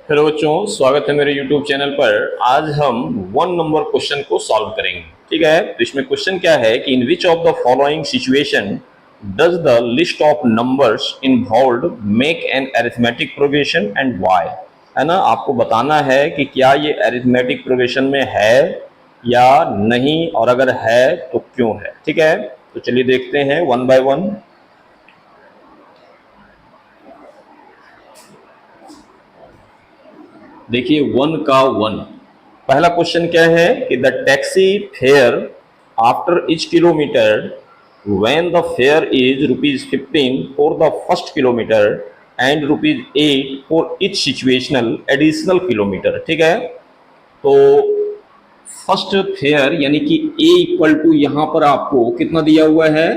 Hello बच्चों, स्वागत है मेरे YouTube चैनल पर। आज हम 1 नंबर क्वेश्चन को सॉल्व करेंगे। ठीक है, तो इसमें क्वेश्चन क्या है कि in which of the following situation does the list of numbers involved make an arithmetic progression and why. है ना, आपको बताना है कि क्या ये अरिथमेटिक प्रोग्रेशन में है या नहीं, और अगर है तो क्यों है। ठीक है, तो चलिए देखते हैं वन बाय वन। देखिए वन का वन, पहला क्वेश्चन क्या है कि the taxi fare after each kilometre when the fair is ₹15 for the first kilometre and ₹8 for each situational additional kilometre. ठीक है, तो फर्स्ट फेयर यानी कि ए इक्वल टू यहां पर आपको कितना दिया हुआ है,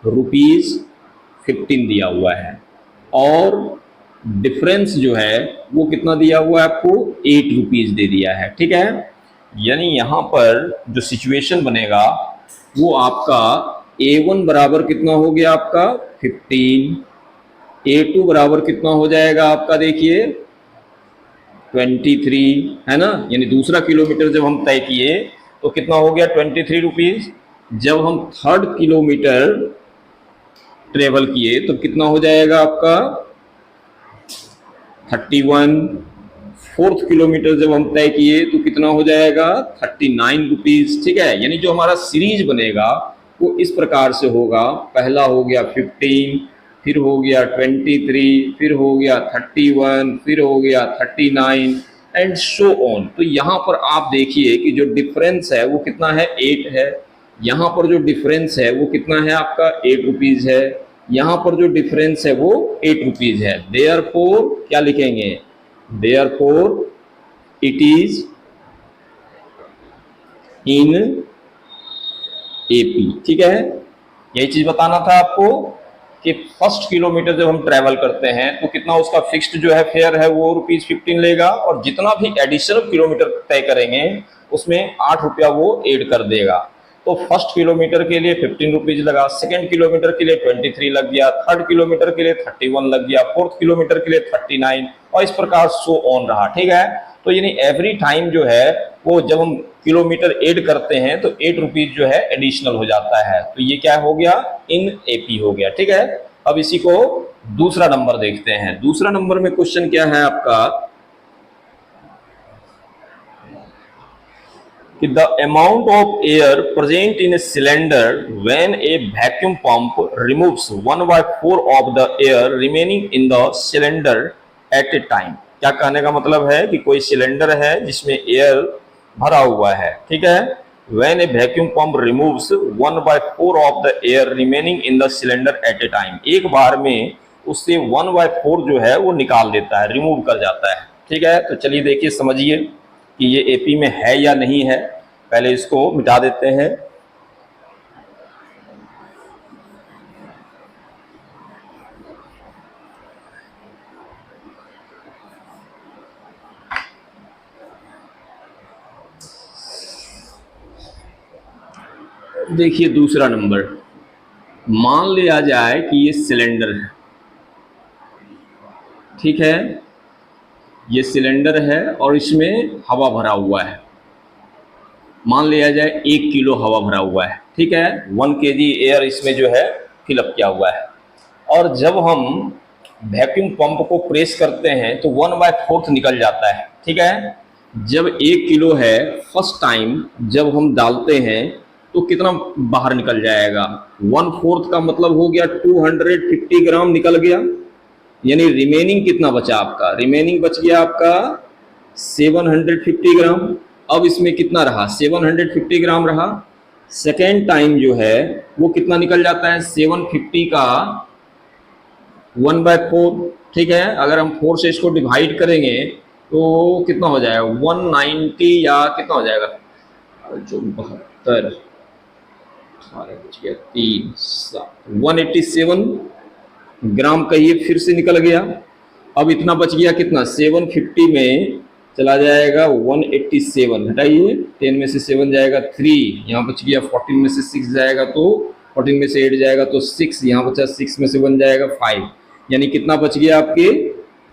₹15 दिया हुआ है, और डिफरेंस जो है वो कितना दिया हुआ है आपको, ₹8 दे दिया है। ठीक है, यानी यहां पर जो सिचुएशन बनेगा वो आपका A1 बराबर कितना हो गया आपका 15, A2 बराबर कितना हो जाएगा आपका, देखिए 23, है ना। यानी दूसरा किलोमीटर जब हम तय किए तो कितना हो गया, ₹23। जब हम थर्ड किलोमीटर ट्रेवल किए तो कितना हो जाएगा आपका 31। फोर्थ किलोमीटर जब हम तय किए तो कितना हो जाएगा ₹39। ठीक है, यानी जो हमारा सीरीज बनेगा वो इस प्रकार से होगा। पहला हो गया 15, फिर हो गया 23, फिर हो गया 31, फिर हो गया 39 एंड सो ऑन। तो यहाँ पर आप देखिए कि जो डिफरेंस है वो कितना है, 8 है। यहाँ पर जो डिफरेंस है वो कितना है आपका, ₹8 है। यहाँ पर जो डिफरेंस है वो ₹8 है। देयरफॉर क्या लिखेंगे, therefore it is in AP. ठीक है, यही चीज बताना था आपको कि फर्स्ट किलोमीटर जब हम ट्रेवल करते हैं तो कितना उसका फिक्स्ड जो है फेयर है वो ₹15 लेगा, और जितना भी एडिशनल किलोमीटर तय करेंगे उसमें ₹8 वो ऐड कर देगा। तो फर्स्ट किलोमीटर के लिए ₹15 लगा, सेकेंड किलोमीटर के लिए 23 लग गया, थर्ड किलोमीटर के लिए 31 लग गया, फोर्थ किलोमीटर के लिए 39, और इस प्रकार सो ऑन रहा। ठीक है, तो यानी एवरी टाइम जो है वो जब हम किलोमीटर ऐड करते हैं तो ₹8 जो है एडिशनल हो जाता है। तो ये क्या हो गया, इन एपी हो गया। ठीक है, अब इसी को दूसरा नंबर देखते हैं। दूसरा नंबर में क्वेश्चन क्या है आपका कि the amount of air present in a cylinder when A vacuum pump removes 1/4 of the air remaining in the cylinder eight A time. क्या कहने का मतलब है कि कोई सिलेंडर है जिसमें एयर भरा हुआ है। ठीक है, when A vacuum pump removes 1/4 of the air remaining in the cylinder eight A time, एक बार में उससे 1/4 जो है वो निकाल देता है, रिमूव कर जाता है। ठीक है, तो चलिए देखिए समझिए कि ये एपी में है या नहीं है। पहले इसको मिटा देते हैं। देखिए दूसरा नंबर, मान लिया जाए कि ये सिलेंडर है। ठीक है, ये सिलेंडर है और इसमें हवा भरा हुआ है। मान लिया जाए 1 किलो हवा भरा हुआ है। ठीक है, 1 kg एयर इसमें जो है फिलअप किया हुआ है, और जब हम वैक्यूम पंप को प्रेस करते हैं तो 1/4 निकल जाता है। ठीक है, जब 1 किलो है फर्स्ट टाइम जब हम डालते हैं तो कितना बाहर निकल जाएगा, 1/4 का मतलब हो गया 250 ग्राम निकल गया। यानी रिमेनिंग कितना बचा आपका, रिमेनिंग बच गया आपका 750 ग्राम। अब इसमें कितना रहा, 750 ग्राम रहा। सेकेंड टाइम जो है वो कितना निकल जाता है, 750 का 1/4। ठीक है, अगर हम 4 से इसको डिवाइड करेंगे तो कितना हो जाएगा, 190 या कितना हो जाएगा, जो 72, 187 ग्राम का ये फिर से निकल गया। अब इतना बच गया कितना, 750 में चला जाएगा 187, हटाइए 10 में से 7 जाएगा 3, यहाँ बच गया 14 में से 6 जाएगा तो 14 में से 8 जाएगा तो 6, यहाँ बचा 6 में से 1 जाएगा 5, यानी कितना बच गया आपके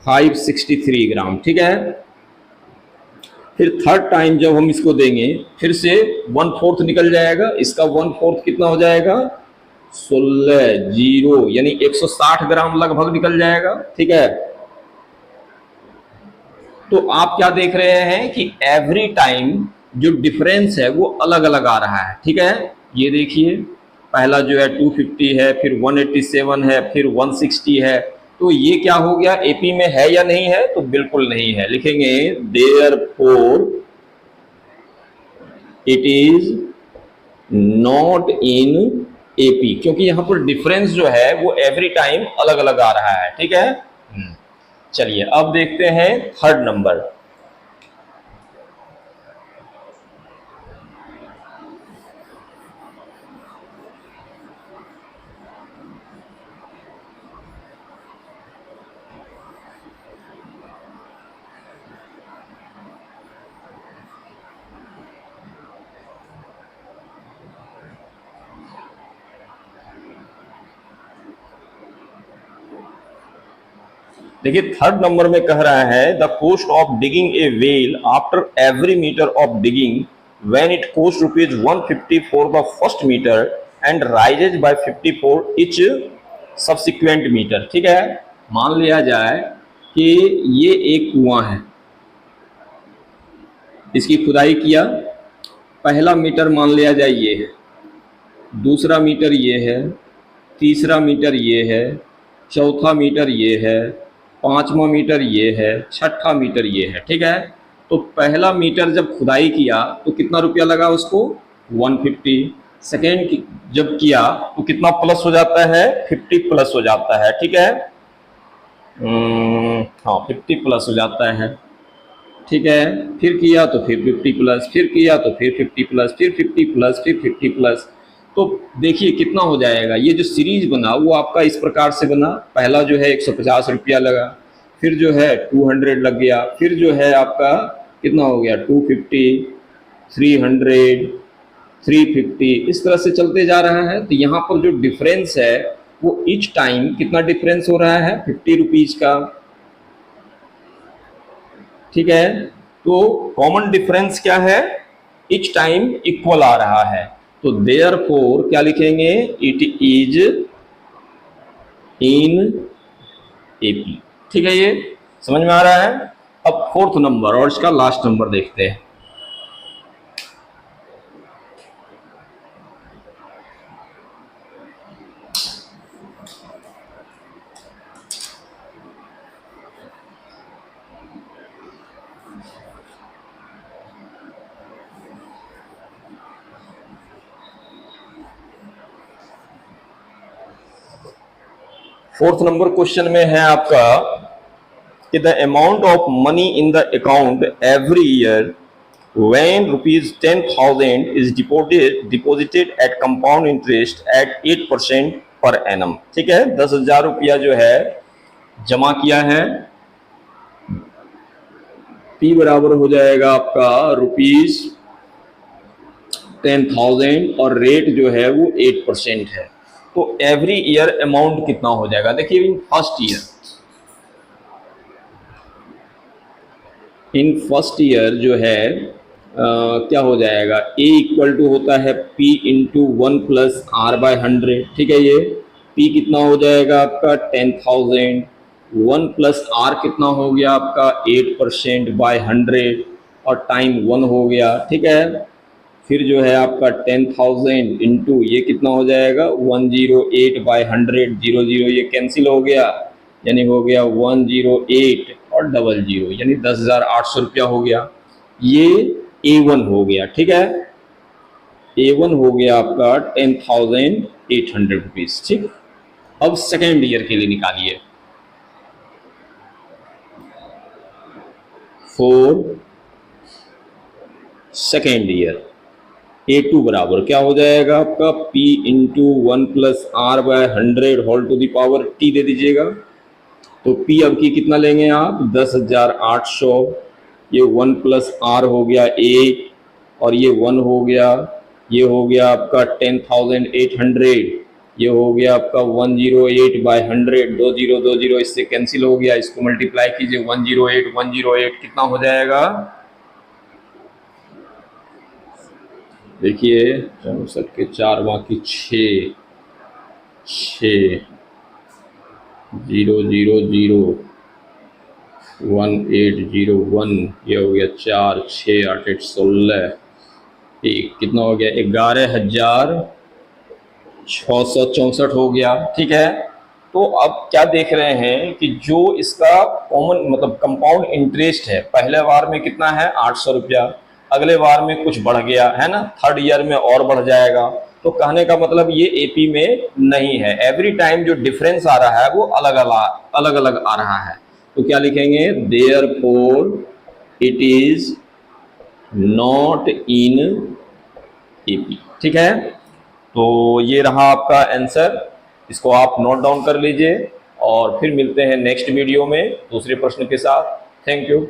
563 ग्राम, ठीक है। फिर थर्ड टाइम जब हम इसको देंगे फिर से 1/4 निकल जाएगा, इसका 1/4 कितना हो जाएगा 16 जीरो, यानी 160 ग्राम लगभग निकल जाएगा, ठीक है। तो आप क्या देख रहे हैं कि एवरी टाइम जो डिफरेंस है वो अलग अलग आ रहा है, ठीक है। ये देखिए पहला जो है 250 है, फिर 187 है, फिर 160 है। तो ये क्या हो गया, एपी में है या नहीं है, तो बिल्कुल नहीं है, लिखेंगे therefore it is not in AP, क्योंकि यहां पर डिफरेंस जो है वो एवरी टाइम अलग अलग आ रहा है, ठीक है। चलिए अब देखते हैं थर्ड नंबर। देखिए थर्ड नंबर में कह रहा है the cost of digging a well after every meter of digging when it cost ₹150 for the first meter and raises by 50 for each subsequent meter, ठीक है। मान लिया जाए कि ये एक कुआं है, इसकी खुदाई किया, पहला मीटर मान लिया जाए ये है, दूसरा मीटर ये है, तीसरा मीटर ये है, चौथा मीटर ये है, पांचवा मीटर ये है, छठा मीटर ये है, ठीक है। तो पहला मीटर जब खुदाई किया तो कितना रुपया लगा उसको 150, सेकेंड जब किया तो कितना प्लस हो जाता है 50 प्लस हो जाता है, ठीक है। हाँ 50 प्लस हो जाता है, ठीक है। फिर किया तो फिर 50 प्लस, फिर किया तो फिर 50 प्लस, फिर 50 प्लस, फिर 50 प्लस। तो देखिए कितना हो जाएगा, ये जो सीरीज बना वो आपका इस प्रकार से बना, पहला जो है 150 रुपया लगा, फिर जो है 200 लग गया, फिर जो है आपका कितना हो गया 250, 300, 350, इस तरह से चलते जा रहा है। तो यहाँ पर जो डिफरेंस है वो ईच टाइम कितना डिफरेंस हो रहा है 50 रुपीज का, ठीक है। तो कॉमन डिफरेंस क्या है, इच टाइम इक्वल आ रहा है, तो देयरफॉर क्या लिखेंगे, इट इज इन एपी, ठीक है। ये समझ में आ रहा है। अब फोर्थ नंबर और इसका लास्ट नंबर देखते हैं। फोर्थ नंबर क्वेश्चन में है आपका कि the amount of money in the account every year when ₹10,000 is deposited at compound interest at 8% per annum, ठीक है। 10,000 रुपया जो है जमा किया है, P बराबर हो जाएगा आपका ₹10,000 और रेट जो है वो 8% है। तो एवरी ईयर अमाउंट कितना हो जाएगा, देखिए इन फर्स्ट ईयर जो है क्या हो जाएगा, A इक्वल टू होता है P into 1 plus R by 100, ठीक है। ये P कितना हो जाएगा आपका 10,000, 1 प्लस R कितना हो गया आपका 8% बाय 100 और टाइम 1 हो गया, ठीक है। फिर जो है आपका 10,000 इंटू ये कितना हो जाएगा 108 बाय 100, 00 ये कैंसिल हो गया, यानी हो गया 108 और 00, यानी 10,800 रुपया हो गया। ये A1 हो गया, ठीक है। A1 हो गया आपका 10,800 रुपीज, ठीक। अब सेकेंड ईयर के लिए निकालिए, फॉर सेकेंड ईयर A2 बराबर क्या हो जाएगा आपका P into 1 plus R by 100 whole to the power T दे दीजिएगा। तो P अब की कितना लेंगे आप 10,800, ये 1 प्लस R हो गया 8 और ये 1 हो गया, ये हो गया आपका 10,800, ये हो गया आपका 108/100, 20 इससे कैंसिल हो गया, इसको मल्टीप्लाई कीजिए 108 कितना हो जाएगा, देखिए 64 के 4 बाकी 6 6 0 0 0 1801, ये हो गया 4 6 8 8 16, ठीक कितना हो गया 11,664 हो गया। ठीक है, तो अब क्या देख रहे हैं कि जो इसका कॉमन मतलब कंपाउंड इंटरेस्ट है, पहले बार में कितना है 800 रुपया, अगले बार में कुछ बढ़ गया है ना, थर्ड ईयर में और बढ़ जाएगा। तो कहने का मतलब ये एपी में नहीं है, एवरी टाइम जो डिफरेंस आ रहा है वो अलग अलग आ रहा है। तो क्या लिखेंगे, therefore it is not in AP. ठीक है, तो ये रहा आपका आंसर, इसको आप नोट डाउन कर लीजिए और फिर मिलते हैं नेक्स्ट वीडियो में दूसरे प्रश्न के साथ। Thank you.